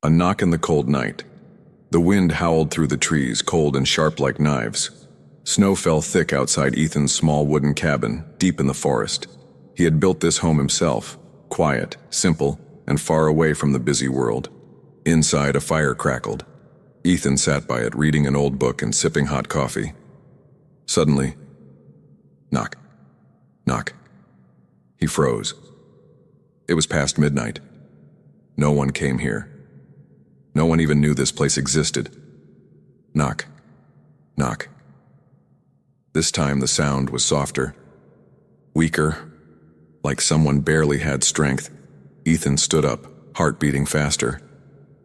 A knock in the cold night. The wind howled through the trees, cold and sharp like knives. Snow fell thick outside Ethan's small wooden cabin, deep in the forest. He had built this home himself, quiet, simple, and far away from the busy world. Inside, a fire crackled. Ethan sat by it, reading an old book and sipping hot coffee. Suddenly, knock, knock. He froze. It was past midnight. No one came here. No one even knew this place existed. Knock, knock. This time the sound was softer, weaker, like someone barely had strength. Ethan stood up, heart beating faster.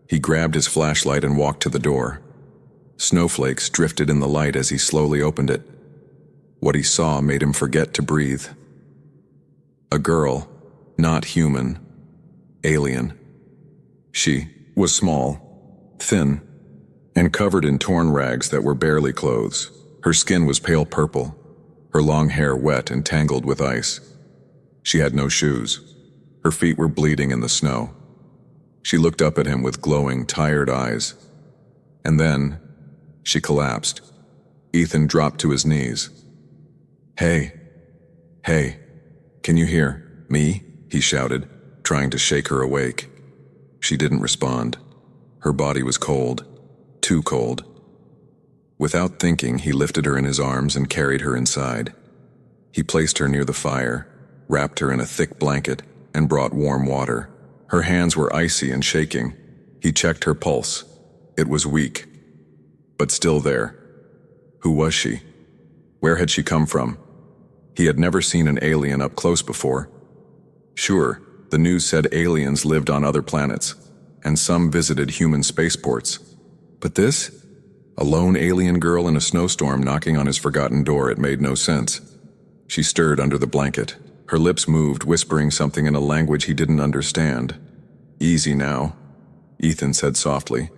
He grabbed his flashlight and walked to the door. Snowflakes drifted in the light as he slowly opened it. What he saw made him forget to breathe. A girl, not human, alien. She was small, thin, and covered in torn rags that were barely clothes. Her skin was pale purple, her long hair wet and tangled with ice. She had no shoes. Her feet were bleeding in the snow. She looked up at him with glowing, tired eyes. And then, she collapsed. Ethan dropped to his knees. "Hey, hey, can you hear me?" he shouted, trying to shake her awake. She didn't respond. Her body was cold, too cold. Without thinking, he lifted her in his arms and carried her inside. He placed her near the fire, wrapped her in a thick blanket, and brought warm water. Her hands were icy and shaking. He checked her pulse. It was weak, but still there. Who was she? Where had she come from? He had never seen an alien up close before. Sure, the news said aliens lived on other planets, and some visited human spaceports. But this? A lone alien girl in a snowstorm knocking on his forgotten door. It made no sense. She stirred under the blanket. Her lips moved, whispering something in a language he didn't understand. "Easy now," Ethan said softly.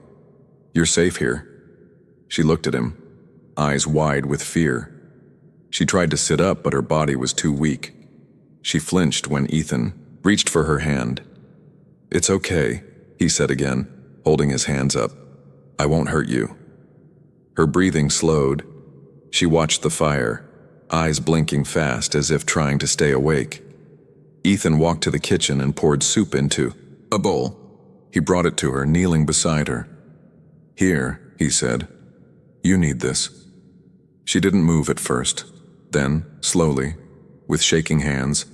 "You're safe here." She looked at him, eyes wide with fear. She tried to sit up, but her body was too weak. She flinched when Ethan reached for her hand. "It's okay," he said again, holding his hands up. "I won't hurt you." Her breathing slowed. She watched the fire, eyes blinking fast as if trying to stay awake. Ethan walked to the kitchen and poured soup into a bowl. He brought it to her, kneeling beside her. "Here," he said. "You need this." She didn't move at first. Then, slowly, with shaking hands,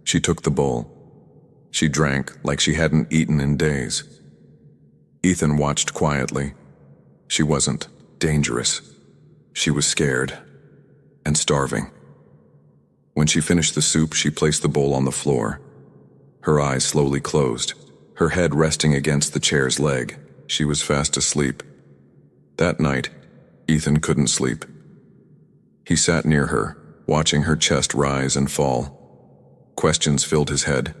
she took the bowl. She drank like she hadn't eaten in days. Ethan watched quietly. She wasn't dangerous. She was scared and starving. When she finished the soup, she placed the bowl on the floor. Her eyes slowly closed, her head resting against the chair's leg. She was fast asleep. That night, Ethan couldn't sleep. He sat near her, watching her chest rise and fall. Questions filled his head.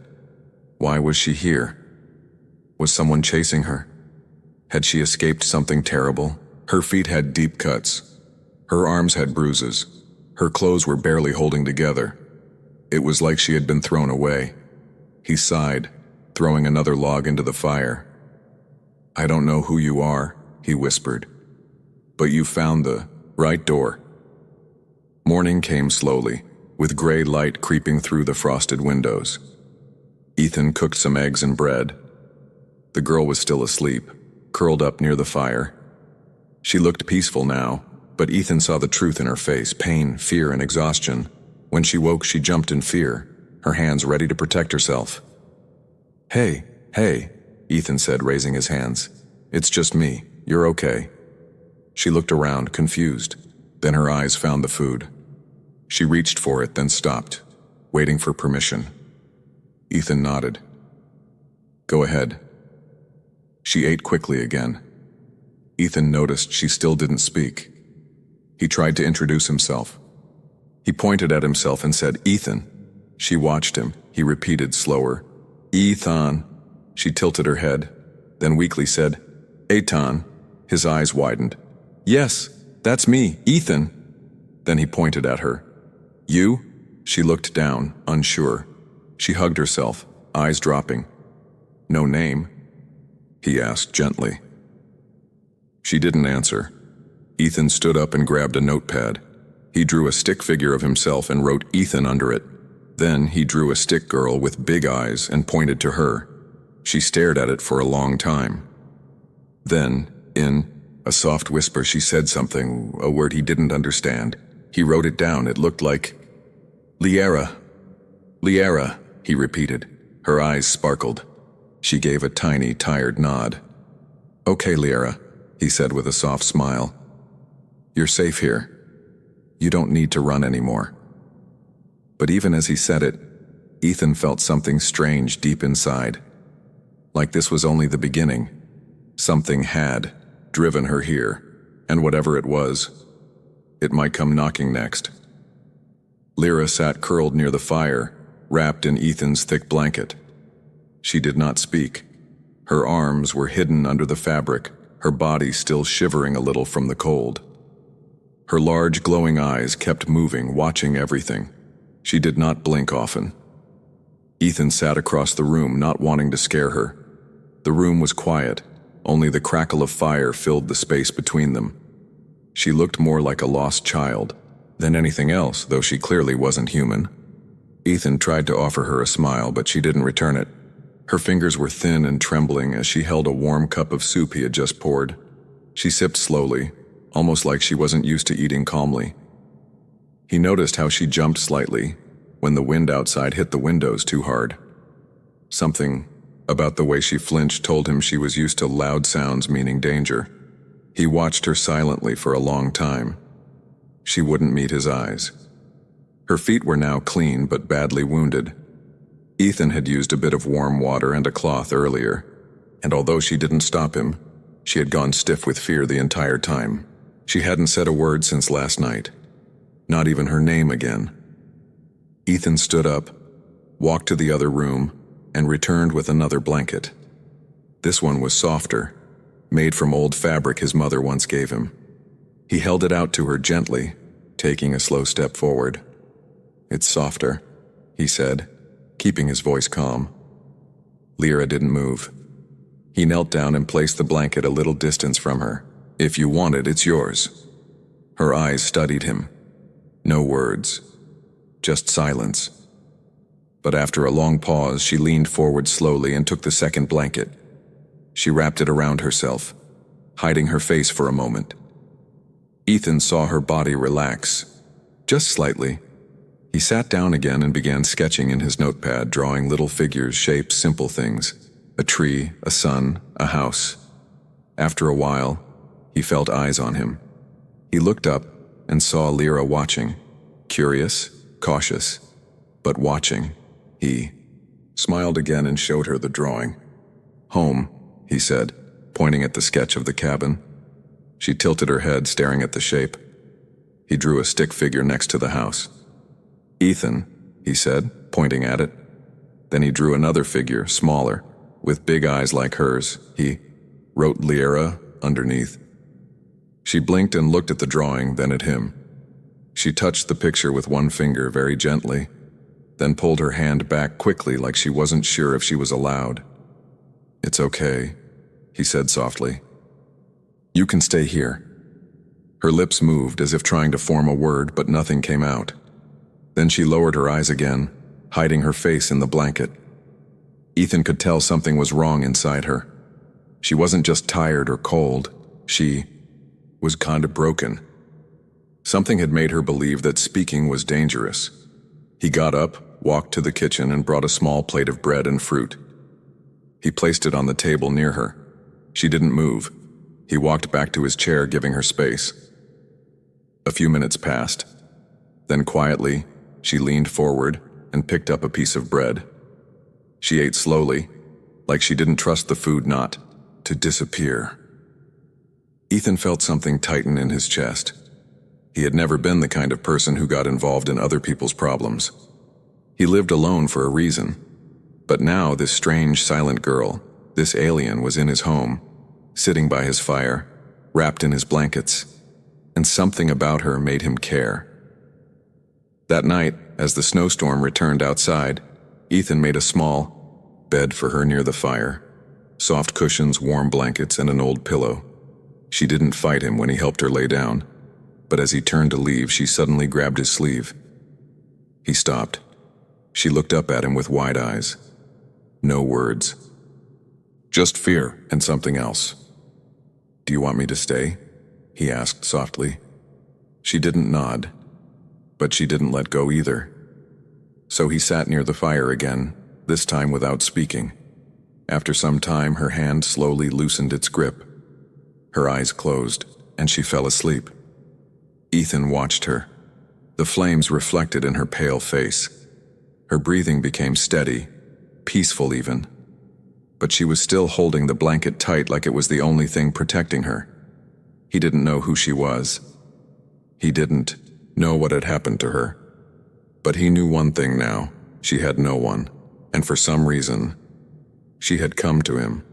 Why was she here? Was someone chasing her? Had she escaped something terrible? Her feet had deep cuts. Her arms had bruises. Her clothes were barely holding together. It was like she had been thrown away. He sighed, throwing another log into the fire. "I don't know who you are," he whispered, "but you found the right door." Morning came slowly, with gray light creeping through the frosted windows. Ethan cooked some eggs and bread. The girl was still asleep, curled up near the fire. She looked peaceful now, but Ethan saw the truth in her face, pain, fear, and exhaustion. When she woke, she jumped in fear, her hands ready to protect herself. "Hey, hey," Ethan said, raising his hands. "It's just me. You're okay." She looked around, confused. Then her eyes found the food. She reached for it, then stopped, waiting for permission. Ethan nodded. "Go ahead." She ate quickly again. Ethan noticed she still didn't speak. He tried to introduce himself. He pointed at himself and said, "Ethan." She watched him. He repeated slower, "Ethan." She tilted her head, then weakly said, "Eitan." His eyes widened. "Yes, that's me, Ethan." Then he pointed at her. "You?" She looked down, unsure. She hugged herself, eyes dropping. "No name." he asked gently. She didn't answer. Ethan stood up and grabbed a notepad. He drew a stick figure of himself and wrote Ethan under it. Then he drew a stick girl with big eyes and pointed to her. She stared at it for a long time. Then, in a soft whisper, she said something, a word he didn't understand. He wrote it down. It looked like Liera. Liera, he repeated. Her eyes sparkled. She gave a tiny, tired nod. Okay, Liera, he said with a soft smile. You're safe here. You don't need to run anymore. But even as he said it, Ethan felt something strange deep inside. Like this was only the beginning. Something had driven her here, and whatever it was, it might come knocking next. Lyra sat curled near the fire, wrapped in Ethan's thick blanket. She did not speak. Her arms were hidden under the fabric, her body still shivering a little from the cold. Her large glowing eyes kept moving, watching everything. She did not blink often. Ethan sat across the room, not wanting to scare her. The room was quiet. Only the crackle of fire filled the space between them. She looked more like a lost child than anything else, though she clearly wasn't human. Ethan tried to offer her a smile, but she didn't return it. Her fingers were thin and trembling as she held a warm cup of soup he had just poured. She sipped slowly, almost like she wasn't used to eating calmly. He noticed how she jumped slightly when the wind outside hit the windows too hard. Something about the way she flinched told him she was used to loud sounds meaning danger. He watched her silently for a long time. She wouldn't meet his eyes. Her feet were now clean but badly wounded. Ethan had used a bit of warm water and a cloth earlier, and although she didn't stop him, she had gone stiff with fear the entire time. She hadn't said a word since last night. Not even her name again. Ethan stood up, walked to the other room, and returned with another blanket. This one was softer, made from old fabric his mother once gave him. He held it out to her gently, taking a slow step forward. It's softer, he said, keeping his voice calm. Lyra didn't move. He knelt down and placed the blanket a little distance from her. If you want it, it's yours. Her eyes studied him. No words, just silence. But after a long pause, she leaned forward slowly and took the second blanket. She wrapped it around herself, hiding her face for a moment. Ethan saw her body relax, just slightly. He sat down again and began sketching in his notepad, drawing little figures, shapes, simple things. A tree, a sun, a house. After a while, he felt eyes on him. He looked up and saw Lyra watching, curious, cautious, but watching. He smiled again and showed her the drawing. Home, he said, pointing at the sketch of the cabin. She tilted her head, staring at the shape. He drew a stick figure next to the house. Ethan, he said, pointing at it. Then he drew another figure, smaller, with big eyes like hers. He wrote Lyra underneath. She blinked and looked at the drawing, then at him. She touched the picture with one finger very gently, then pulled her hand back quickly like she wasn't sure if she was allowed. It's okay, he said softly. You can stay here. Her lips moved as if trying to form a word, but nothing came out. Then she lowered her eyes again, hiding her face in the blanket. Ethan could tell something was wrong inside her. She wasn't just tired or cold. She was kind of broken. Something had made her believe that speaking was dangerous. He got up, walked to the kitchen, and brought a small plate of bread and fruit. He placed it on the table near her. She didn't move. He walked back to his chair, giving her space. A few minutes passed. Then quietly, she leaned forward and picked up a piece of bread. She ate slowly, like she didn't trust the food not to disappear. Ethan felt something tighten in his chest. He had never been the kind of person who got involved in other people's problems. He lived alone for a reason. But now this strange, silent girl, this alien, was in his home, sitting by his fire, wrapped in his blankets, and something about her made him care. That night, as the snowstorm returned outside, Ethan made a small bed for her near the fire. soft cushions, warm blankets, and an old pillow. She didn't fight him when he helped her lay down, but as he turned to leave, she suddenly grabbed his sleeve. He stopped. She looked up at him with wide eyes. No words. Just fear and something else. "Do you want me to stay?" he asked softly. She didn't nod, but she didn't let go either. So he sat near the fire again, this time without speaking. After some time, her hand slowly loosened its grip. Her eyes closed, and she fell asleep. Ethan watched her. The flames reflected in her pale face. Her breathing became steady, peaceful even. But she was still holding the blanket tight like it was the only thing protecting her. He didn't know who she was. He didn't know what had happened to her. But he knew one thing now. She had no one, and for some reason, she had come to him.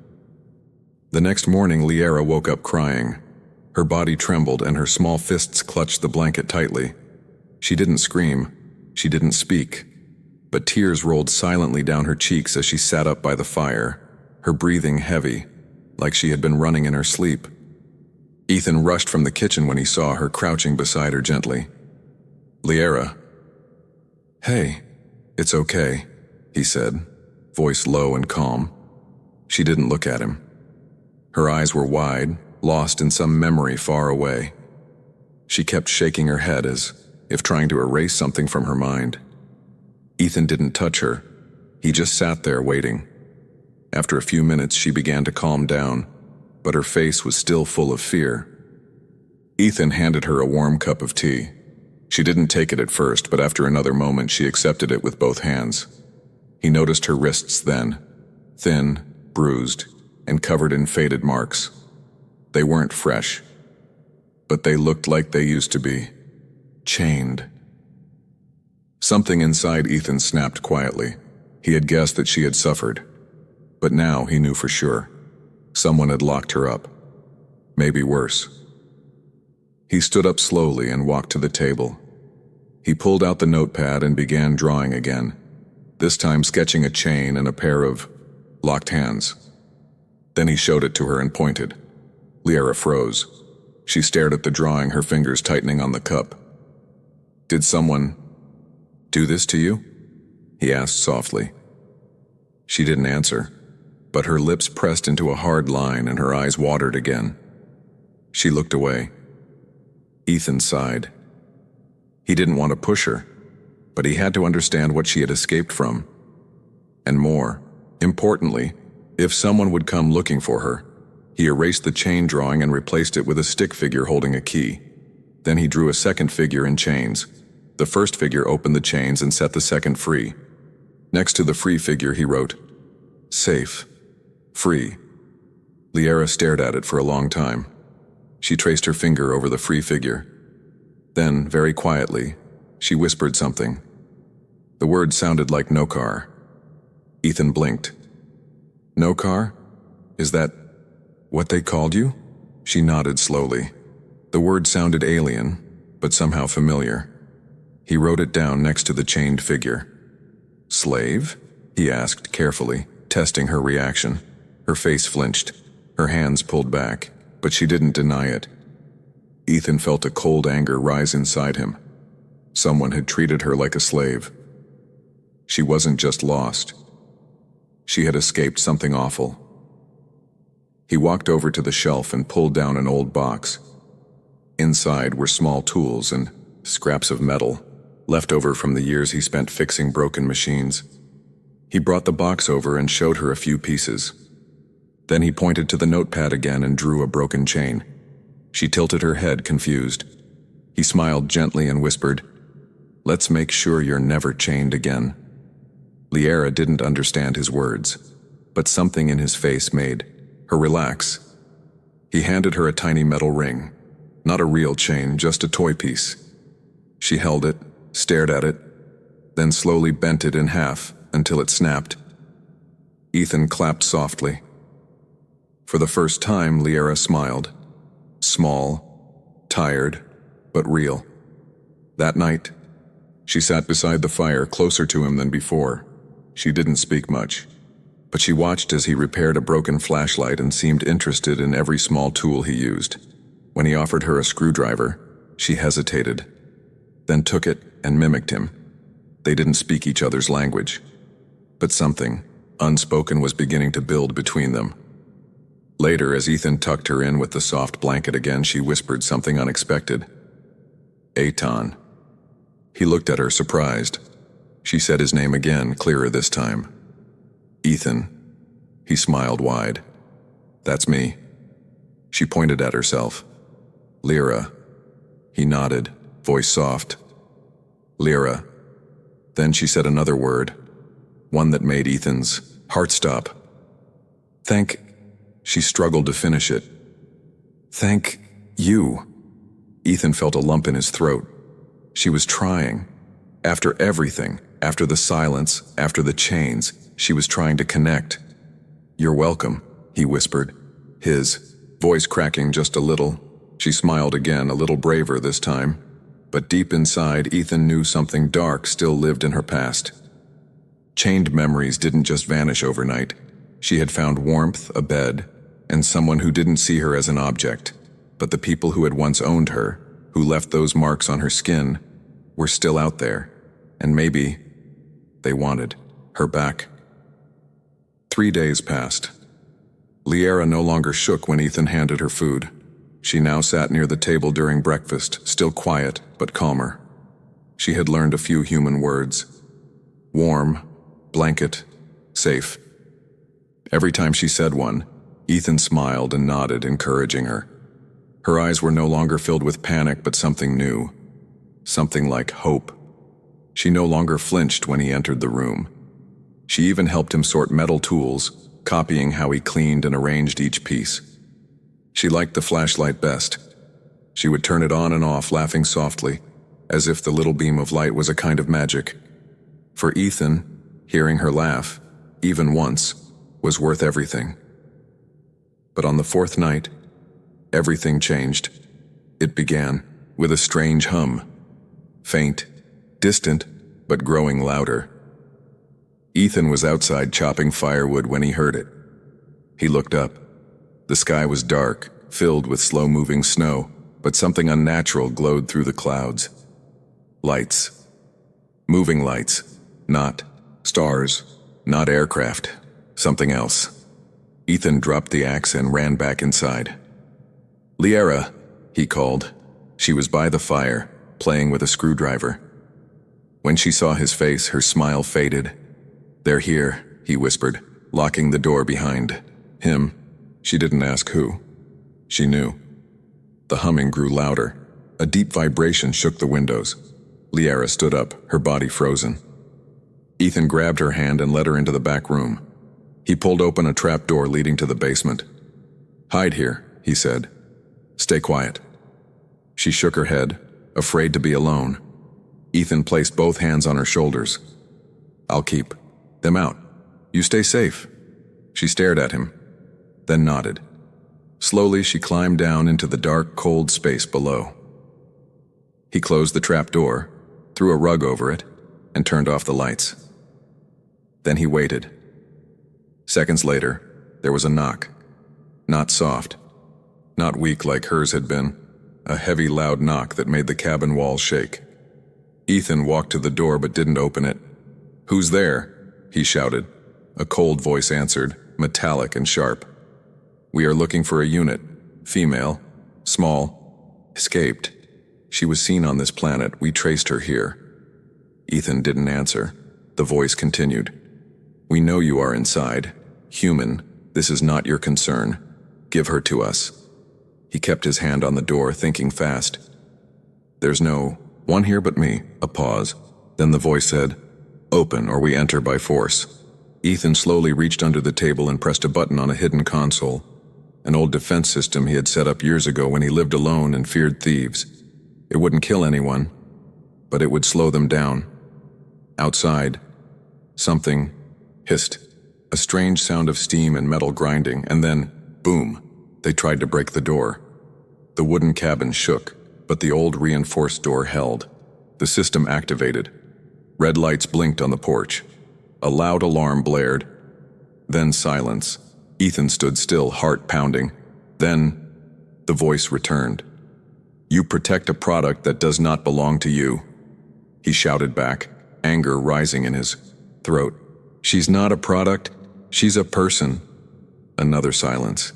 The next morning, Liara woke up crying. Her body trembled and her small fists clutched the blanket tightly. She didn't scream. She didn't speak. But tears rolled silently down her cheeks as she sat up by the fire, her breathing heavy, like she had been running in her sleep. Ethan rushed from the kitchen when he saw her crouching beside her gently. "Liara." "Hey, it's okay," he said, voice low and calm. She didn't look at him. Her eyes were wide, lost in some memory far away. She kept shaking her head as if trying to erase something from her mind. Ethan didn't touch her. He just sat there waiting. After a few minutes, she began to calm down, but her face was still full of fear. Ethan handed her a warm cup of tea. She didn't take it at first, but after another moment, she accepted it with both hands. He noticed her wrists then, thin, bruised, and covered in faded marks. They weren't fresh, but they looked like they used to be. Chained. Something inside Ethan snapped quietly. He had guessed that she had suffered, but now he knew for sure. Someone had locked her up. Maybe worse. He stood up slowly and walked to the table. He pulled out the notepad and began drawing again, this time sketching a chain and a pair of locked hands. Then he showed it to her and pointed. Liara froze. She stared at the drawing, her fingers tightening on the cup. "Did someone do this to you?" he asked softly. She didn't answer, but her lips pressed into a hard line and her eyes watered again. She looked away. Ethan sighed. He didn't want to push her, but he had to understand what she had escaped from. And more, importantly, if someone would come looking for her. He erased the chain drawing and replaced it with a stick figure holding a key. Then he drew a second figure in chains. The first figure opened the chains and set the second free. Next to the free figure, he wrote, "Safe. Free." Liara stared at it for a long time. She traced her finger over the free figure. Then, very quietly, she whispered something. The word sounded like "no car." Ethan blinked. "No car? Is that what they called you?" She nodded slowly. The word sounded alien, but somehow familiar. He wrote it down next to the chained figure. "Slave?" he asked carefully, testing her reaction. Her face flinched, her hands pulled back, but she didn't deny it. Ethan felt a cold anger rise inside him. Someone had treated her like a slave. She wasn't just lost. She had escaped something awful. He walked over to the shelf and pulled down an old box. Inside were small tools and scraps of metal, left over from the years he spent fixing broken machines. He brought the box over and showed her a few pieces. Then he pointed to the notepad again and drew a broken chain. She tilted her head, confused. He smiled gently and whispered, "Let's make sure you're never chained again." Liara didn't understand his words, but something in his face made her relax. He handed her a tiny metal ring, not a real chain, just a toy piece. She held it, stared at it, then slowly bent it in half until it snapped. Ethan clapped softly. For the first time, Liara smiled. Small, tired, but real. That night, she sat beside the fire, closer to him than before. She didn't speak much. But she watched as he repaired a broken flashlight and seemed interested in every small tool he used. When he offered her a screwdriver, she hesitated, then took it and mimicked him. They didn't speak each other's language, but something unspoken was beginning to build between them. Later, as Ethan tucked her in with the soft blanket again, she whispered something unexpected. "Eitan." He looked at her, surprised. She said his name again, clearer this time. "Ethan." He smiled wide. "That's me." She pointed at herself. "Lyra." He nodded, voice soft. "Lyra." Then she said another word, one that made Ethan's heart stop. "Thank..." She struggled to finish it. "Thank you." Ethan felt a lump in his throat. She was trying. After everything, after the silence, after the chains, she was trying to connect. "You're welcome," he whispered, his voice cracking just a little. She smiled again, a little braver this time. But deep inside, Ethan knew something dark still lived in her past. Chained memories didn't just vanish overnight. She had found warmth, a bed, and someone who didn't see her as an object. But the people who had once owned her, who left those marks on her skin, were still out there. And maybe they wanted her back. 3 days passed. Lyra no longer shook when Ethan handed her food. She now sat near the table during breakfast, still quiet but calmer. She had learned a few human words. Warm, blanket, safe. Every time she said one, Ethan smiled and nodded, encouraging her. Her eyes were no longer filled with panic, but something new. Something like hope. She no longer flinched when he entered the room. She even helped him sort metal tools, copying how he cleaned and arranged each piece. She liked the flashlight best. She would turn it on and off, laughing softly, as if the little beam of light was a kind of magic. For Ethan, hearing her laugh, even once, was worth everything. But on the fourth night, everything changed. It began with a strange hum. Faint, distant, but growing louder. Ethan was outside chopping firewood when he heard it. He looked up. The sky was dark, filled with slow-moving snow, but something unnatural glowed through the clouds. Lights. Moving lights. Not stars. Not aircraft. Something else. Ethan dropped the axe and ran back inside. "Lyra," he called. She was by the fire, playing with a screwdriver. When she saw his face, her smile faded. "They're here," he whispered, locking the door behind him. She didn't ask who. She knew. The humming grew louder. A deep vibration shook the windows. Lyra stood up, her body frozen. Ethan grabbed her hand and led her into the back room. He pulled open a trap door leading to the basement. "Hide here," he said. "Stay quiet." She shook her head, afraid to be alone. Ethan placed both hands on her shoulders. "I'll keep them out. You stay safe." She stared at him, then nodded. Slowly, she climbed down into the dark, cold space below. He closed the trap door, threw a rug over it, and turned off the lights. Then he waited. Seconds later, there was a knock. Not soft, not weak like hers had been, a heavy, loud knock that made the cabin walls shake. Ethan walked to the door but didn't open it. "Who's there?" he shouted. A cold voice answered, metallic and sharp. "We are looking for a unit. Female. Small. Escaped. She was seen on this planet. We traced her here." Ethan didn't answer. The voice continued. "We know you are inside. Human. This is not your concern. Give her to us." He kept his hand on the door, thinking fast. "There's no one here but me." A pause. Then the voice said, "Open, or we enter by force." Ethan slowly reached under the table and pressed a button on a hidden console, an old defense system he had set up years ago when he lived alone and feared thieves. It wouldn't kill anyone, but it would slow them down. Outside, something hissed, a strange sound of steam and metal grinding, and then, boom, they tried to break the door. The wooden cabin shook, but the old reinforced door held. The system activated. Red lights blinked on the porch. A loud alarm blared. Then silence. Ethan stood still, heart pounding. Then, the voice returned. "You protect a product that does not belong to you," he shouted back, anger rising in his throat. "She's not a product, she's a person." Another silence.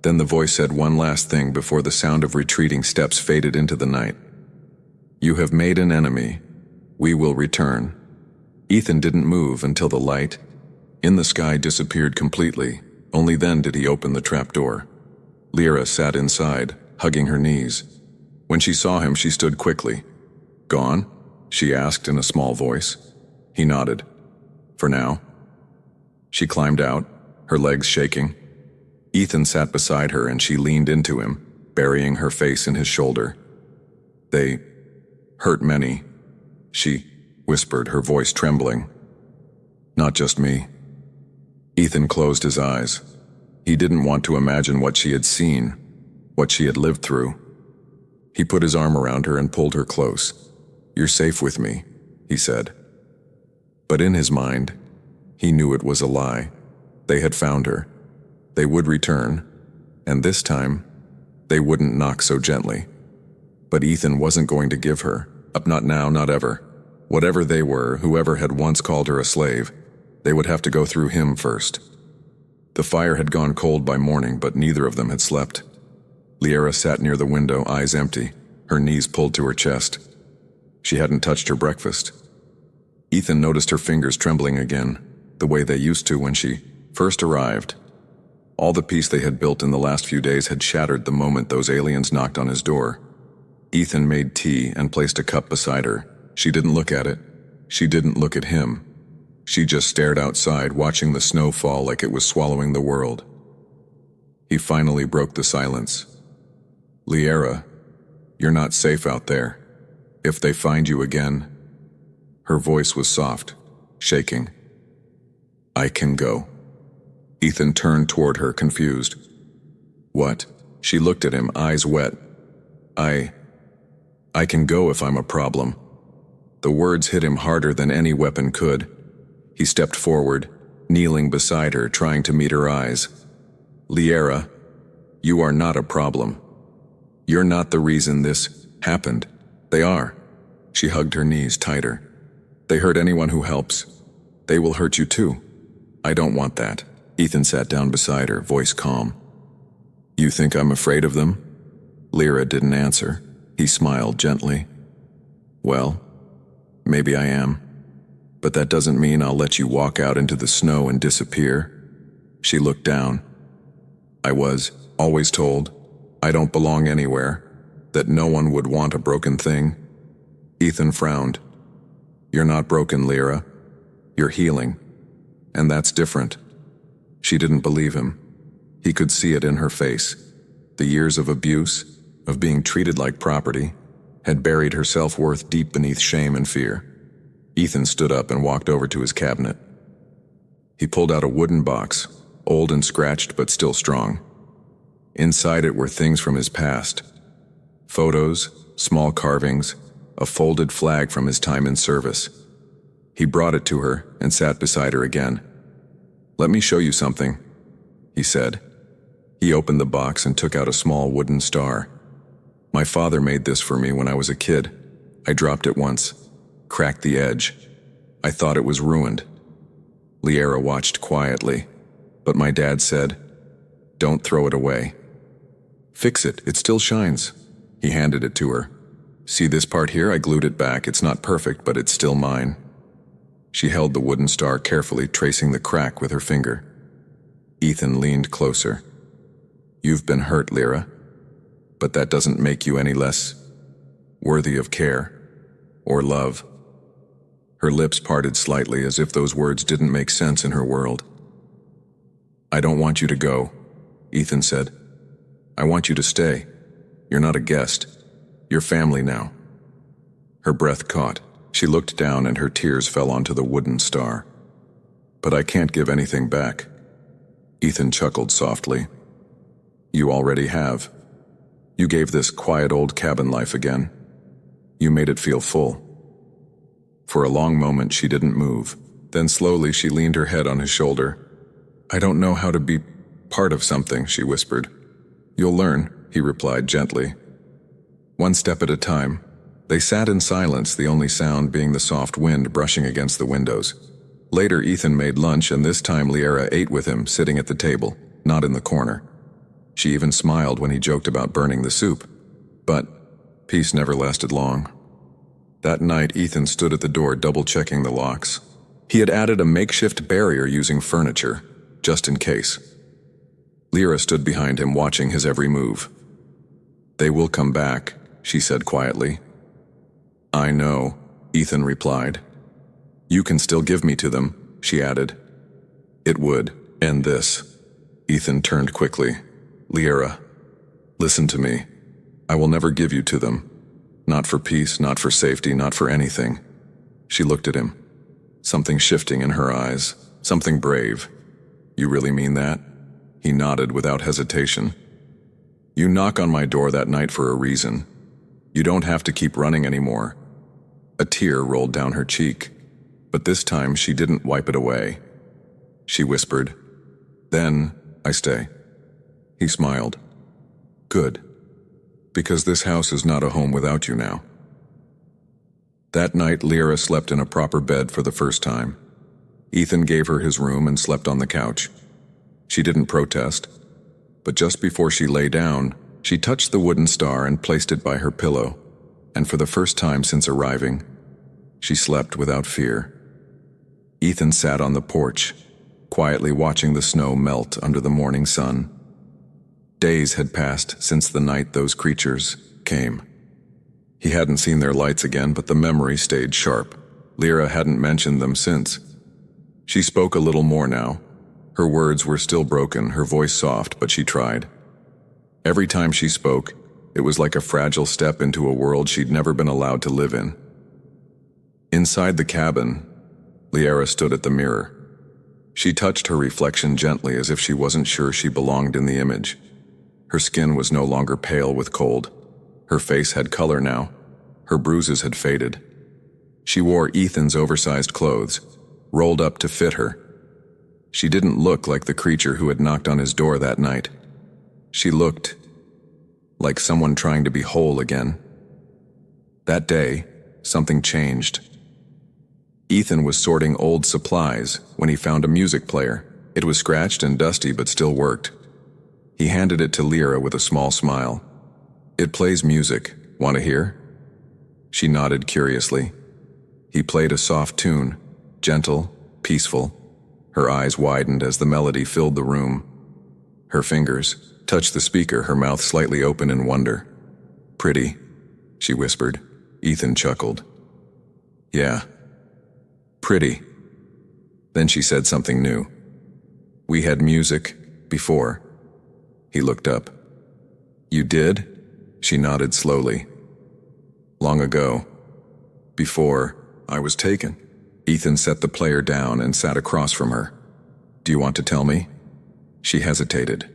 Then the voice said one last thing before the sound of retreating steps faded into the night. "You have made an enemy. We will return." Ethan didn't move until the light in the sky disappeared completely. Only then did he open the trapdoor. Lyra sat inside, hugging her knees. When she saw him, she stood quickly. "Gone?" she asked in a small voice. He nodded. "For now." She climbed out, her legs shaking. Ethan sat beside her and she leaned into him, burying her face in his shoulder. "They hurt many," she whispered, her voice trembling. "Not just me." Ethan closed his eyes. He didn't want to imagine what she had seen, what she had lived through. He put his arm around her and pulled her close. "You're safe with me," he said. But in his mind, he knew it was a lie. They had found her. They would return, and this time, they wouldn't knock so gently. But Ethan wasn't going to give her up, not now, not ever. Whatever they were, whoever had once called her a slave, they would have to go through him first. The fire had gone cold by morning, but neither of them had slept. Lyra sat near the window, eyes empty, her knees pulled to her chest. She hadn't touched her breakfast. Ethan noticed her fingers trembling again, the way they used to when she first arrived. All the peace they had built in the last few days had shattered the moment those aliens knocked on his door. Ethan made tea and placed a cup beside her. She didn't look at it. She didn't look at him. She just stared outside, watching the snow fall like it was swallowing the world. He finally broke the silence. "Lyra, you're not safe out there. If they find you again..." Her voice was soft, shaking. "I can go." Ethan turned toward her, confused. "What?" She looked at him, eyes wet. I can go if I'm a problem." The words hit him harder than any weapon could. He stepped forward, kneeling beside her, trying to meet her eyes. "Lyra, you are not a problem. You're not the reason this happened. They are." She hugged her knees tighter. "They hurt anyone who helps. They will hurt you too. I don't want that." Ethan sat down beside her, voice calm. "You think I'm afraid of them?" Lyra didn't answer. He smiled gently. "Well, maybe I am. But that doesn't mean I'll let you walk out into the snow and disappear." She looked down. "I was always told I don't belong anywhere, that no one would want a broken thing." Ethan frowned. "You're not broken, Lyra. You're healing. And that's different." She didn't believe him. He could see it in her face. The years of abuse, of being treated like property, had buried her self-worth deep beneath shame and fear. Ethan stood up and walked over to his cabinet. He pulled out a wooden box, old and scratched but still strong. Inside it were things from his past. Photos, small carvings, a folded flag from his time in service. He brought it to her and sat beside her again. "Let me show you something," he said. He opened the box and took out a small wooden star. "My father made this for me when I was a kid. I dropped it once, cracked the edge. I thought it was ruined." Lyra watched quietly, but my dad said, "Don't throw it away. Fix it, it still shines." He handed it to her. "See this part here? I glued it back. It's not perfect, but it's still mine." She held the wooden star carefully, tracing the crack with her finger. Ethan leaned closer. "You've been hurt, Lyra, but that doesn't make you any less worthy of care or love." Her lips parted slightly as if those words didn't make sense in her world. "I don't want you to go," Ethan said. "I want you to stay. You're not a guest. You're family now." Her breath caught. She looked down and her tears fell onto the wooden star. "But I can't give anything back." Ethan chuckled softly. "You already have. You gave this quiet old cabin life again. You made it feel full." For a long moment she didn't move. Then slowly she leaned her head on his shoulder. I don't know how to be part of something, she whispered. You'll learn, he replied gently. One step at a time, they sat in silence, the only sound being the soft wind brushing against the windows. Later, Ethan made lunch, and this time Liara ate with him, sitting at the table, not in the corner. She even smiled when he joked about burning the soup. But peace never lasted long. That night, Ethan stood at the door, double-checking the locks. He had added a makeshift barrier using furniture, just in case. Lyra stood behind him, watching his every move. They will come back, she said quietly. I know, Ethan replied. You can still give me to them, she added. It would end this. Ethan turned quickly. Lyra, listen to me. I will never give you to them. Not for peace, not for safety, not for anything. She looked at him. Something shifting in her eyes, something brave. You really mean that? He nodded without hesitation. You knock on my door that night for a reason. You don't have to keep running anymore. A tear rolled down her cheek, but this time she didn't wipe it away. She whispered, Then I stay. He smiled. Good. Because this house is not a home without you now. That night, Lyra slept in a proper bed for the first time. Ethan gave her his room and slept on the couch. She didn't protest, but just before she lay down, she touched the wooden star and placed it by her pillow, and for the first time since arriving, she slept without fear. Ethan sat on the porch, quietly watching the snow melt under the morning sun. Days had passed since the night those creatures came. He hadn't seen their lights again, but the memory stayed sharp. Lyra hadn't mentioned them since. She spoke a little more now. Her words were still broken, her voice soft, but she tried. Every time she spoke, it was like a fragile step into a world she'd never been allowed to live in. Inside the cabin, Lyra stood at the mirror. She touched her reflection gently as if she wasn't sure she belonged in the image. Her skin was no longer pale with cold. Her face had color now. Her bruises had faded. She wore Ethan's oversized clothes, rolled up to fit her. She didn't look like the creature who had knocked on his door that night. She looked like someone trying to be whole again. That day, something changed. Ethan was sorting old supplies when he found a music player. It was scratched and dusty but still worked. He handed it to Lyra with a small smile. It plays music. Want to hear? She nodded curiously. He played a soft tune, gentle, peaceful. Her eyes widened as the melody filled the room. Her fingers touched the speaker, her mouth slightly open in wonder. Pretty, she whispered. Ethan chuckled. Yeah. Pretty. Then she said something new. We had music before. He looked up. You did? She nodded slowly. Long ago. Before I was taken. Ethan set the player down and sat across from her. Do you want to tell me? She hesitated.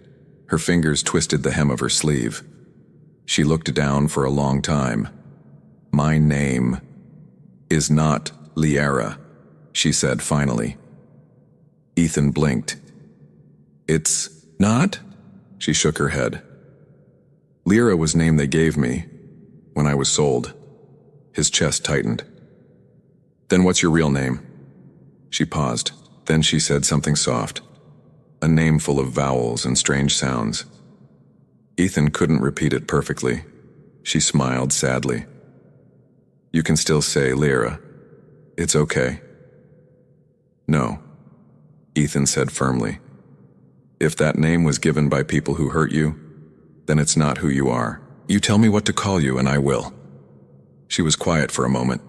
Her fingers twisted the hem of her sleeve. She looked down for a long time. My name is not Lyra, she said finally. Ethan blinked. It's not? She shook her head. Lyra was name they gave me when I was sold. His chest tightened. Then what's your real name? She paused. Then she said something soft. A name full of vowels and strange sounds. Ethan couldn't repeat it perfectly. She smiled sadly. You can still say Lyra. It's okay. No, Ethan said firmly. If that name was given by people who hurt you, then it's not who you are. You tell me what to call you and I will. She was quiet for a moment.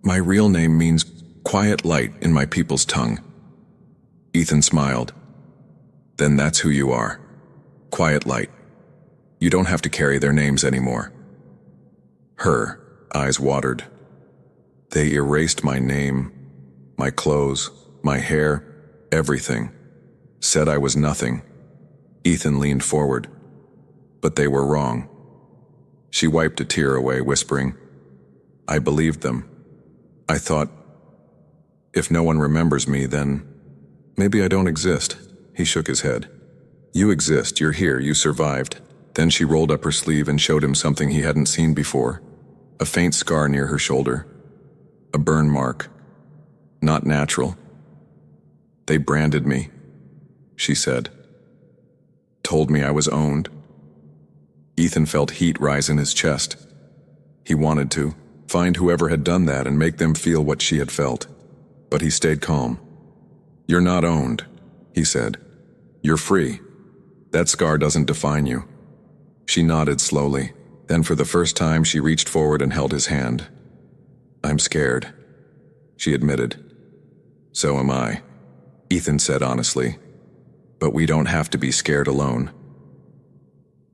My real name means quiet light in my people's tongue. Ethan smiled. Then that's who you are. Quiet light. You don't have to carry their names anymore. Her eyes watered. They erased my name, my clothes, my hair, everything. Said I was nothing. Ethan leaned forward. But they were wrong. She wiped a tear away, whispering, I believed them. I thought, if no one remembers me, then maybe I don't exist. He shook his head. You exist, you're here, you survived. Then she rolled up her sleeve and showed him something he hadn't seen before. A faint scar near her shoulder. A burn mark. Not natural. They branded me, she said. Told me I was owned. Ethan felt heat rise in his chest. He wanted to find whoever had done that and make them feel what she had felt. But he stayed calm. You're not owned, he said. You're free. That scar doesn't define you. She nodded slowly. Then for the first time she reached forward and held his hand. I'm scared, she admitted. So am I, Ethan said honestly. But we don't have to be scared alone.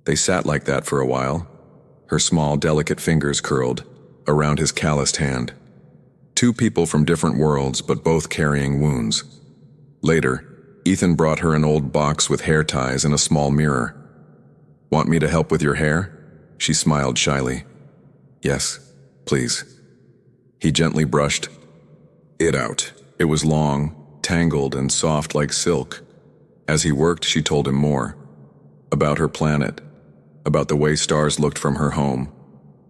They sat like that for a while, her small, delicate fingers curled around his calloused hand. Two people from different worlds, but both carrying wounds. Later, Ethan brought her an old box with hair ties and a small mirror. Want me to help with your hair? She smiled shyly. Yes, please. He gently brushed it out. It was long, tangled, and soft like silk. As he worked, she told him more. About her planet. About the way stars looked from her home.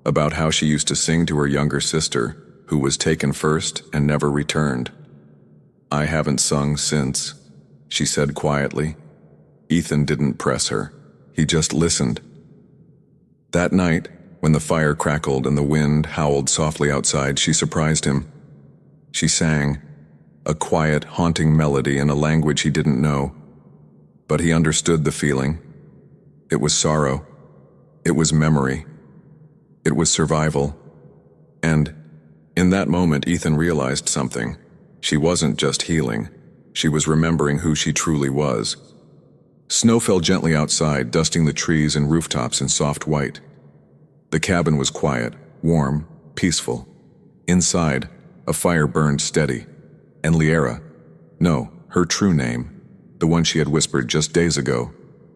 About how she used to sing to her younger sister, who was taken first and never returned. I haven't sung since, she said quietly. Ethan didn't press her. He just listened. That night, when the fire crackled and the wind howled softly outside, she surprised him. She sang, a quiet, haunting melody in a language he didn't know. But he understood the feeling. It was sorrow. It was memory. It was survival. And in that moment, Ethan realized something. She wasn't just healing. She was remembering who she truly was. Snow fell gently outside, dusting the trees and rooftops in soft white. The cabin was quiet, warm, peaceful. Inside, a fire burned steady. And Liera, no, her true name, the one she had whispered just days ago,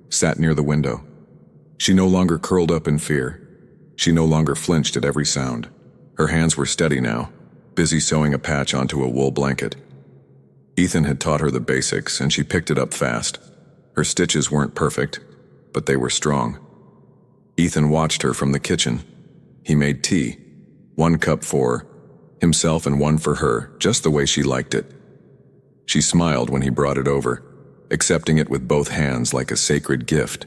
sat near the window. She no longer curled up in fear. She no longer flinched at every sound. Her hands were steady now, busy sewing a patch onto a wool blanket. Ethan had taught her the basics, and she picked it up fast. Her stitches weren't perfect, but they were strong. Ethan watched her from the kitchen. He made tea, 1 cup for himself and 1 for her, just the way she liked it. She smiled when he brought it over, accepting it with both hands like a sacred gift.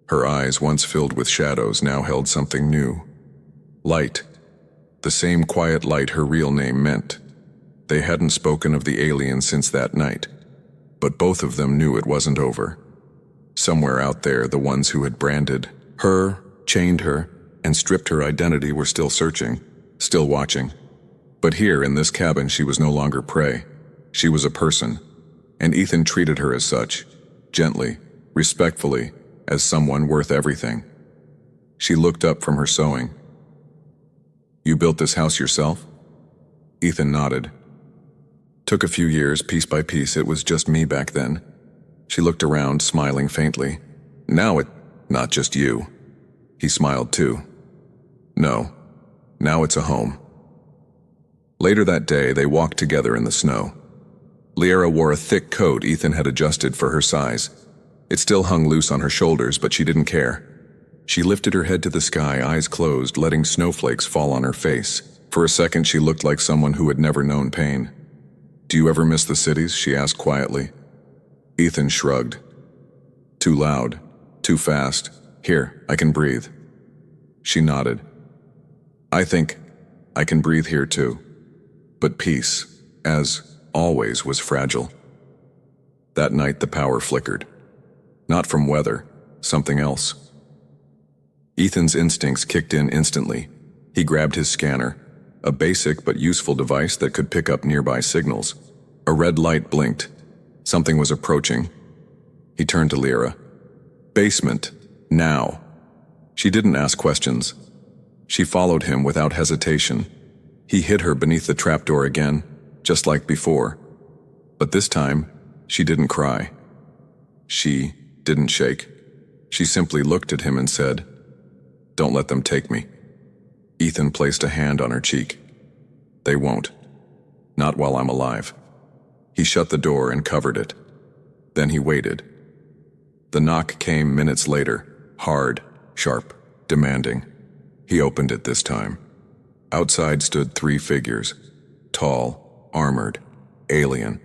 Her eyes, once filled with shadows, now held something new. Light. The same quiet light her real name meant. They hadn't spoken of the alien since that night, but both of them knew it wasn't over. Somewhere out there, the ones who had branded her, chained her, and stripped her identity were still searching, still watching. But here, in this cabin, she was no longer prey. She was a person, and Ethan treated her as such, gently, respectfully, as someone worth everything. She looked up from her sewing. You built this house yourself? Ethan nodded. Took a few years, piece by piece. It was just me back then. She looked around, smiling faintly. Now not just you. He smiled too. No, now it's a home. Later that day, they walked together in the snow. Liera wore a thick coat Ethan had adjusted for her size. It still hung loose on her shoulders, but she didn't care. She lifted her head to the sky, eyes closed, letting snowflakes fall on her face. For a second, she looked like someone who had never known pain. Do you ever miss the cities? She asked quietly. Ethan shrugged. Too loud, too fast. Here, I can breathe. She nodded. I think I can breathe here too. But peace, as always, was fragile. That night the power flickered. Not from weather, something else. Ethan's instincts kicked in instantly. He grabbed his scanner, a basic but useful device that could pick up nearby signals. A red light blinked. Something was approaching. He turned to Liera. Basement, now. She didn't ask questions. She followed him without hesitation. He hid her beneath the trapdoor again, just like before. But this time, she didn't cry. She didn't shake. She simply looked at him and said, Don't let them take me. Ethan placed a hand on her cheek. They won't. Not while I'm alive. He shut the door and covered it. Then he waited. The knock came minutes later, hard, sharp, demanding. He opened it this time. Outside stood 3 figures. Tall, armored, alien.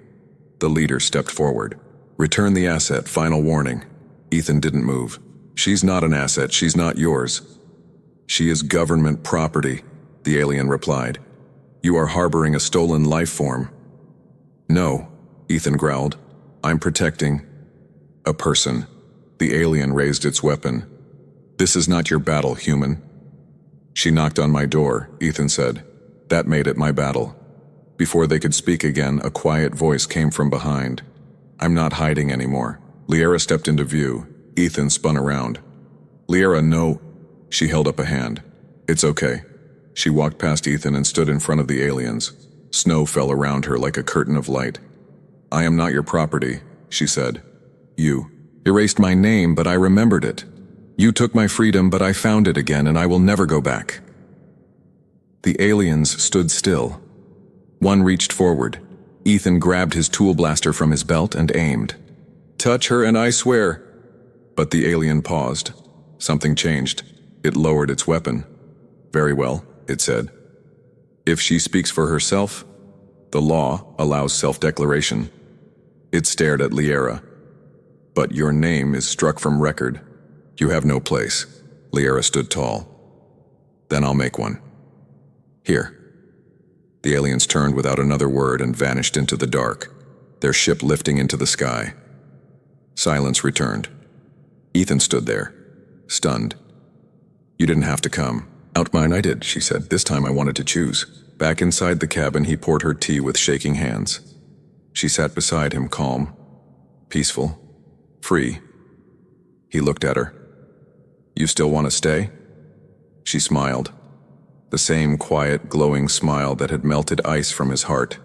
The leader stepped forward. "Return the asset, final warning." Ethan didn't move. "She's not an asset, she's not yours." "She is government property," the alien replied. "You are harboring a stolen life form." "No," Ethan growled. "I'm protecting a person." The alien raised its weapon. "This is not your battle, human." "She knocked on my door," Ethan said. "That made it my battle." Before they could speak again, a quiet voice came from behind. "I'm not hiding anymore." Liara stepped into view. Ethan spun around. "Liara, no." She held up a hand. "It's okay." She walked past Ethan and stood in front of the aliens. Snow fell around her like a curtain of light. "I am not your property," she said. "You erased my name, but I remembered it. You took my freedom, but I found it again, and I will never go back." The aliens stood still. One reached forward. Ethan grabbed his tool blaster from his belt and aimed. "Touch her and I swear." But the alien paused. Something changed. It lowered its weapon. "Very well," it said. "If she speaks for herself, the law allows self-declaration." It stared at Liara. "But your name is struck from record. You have no place." Liara stood tall. "Then I'll make one. Here." The aliens turned without another word and vanished into the dark, their ship lifting into the sky. Silence returned. Ethan stood there, stunned. "You didn't have to come." "Out mine I did," she said. "This time I wanted to choose." Back inside the cabin, he poured her tea with shaking hands. She sat beside him, calm, peaceful, free. He looked at her. "You still want to stay?" She smiled. The same quiet, glowing smile that had melted ice from his heart.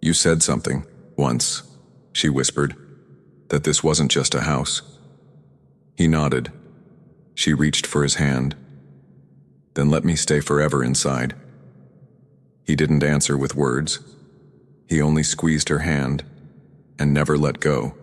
"You said something, once," she whispered, "that this wasn't just a house." He nodded. She reached for his hand. "Then let me stay forever inside." He didn't answer with words. He only squeezed her hand and never let go.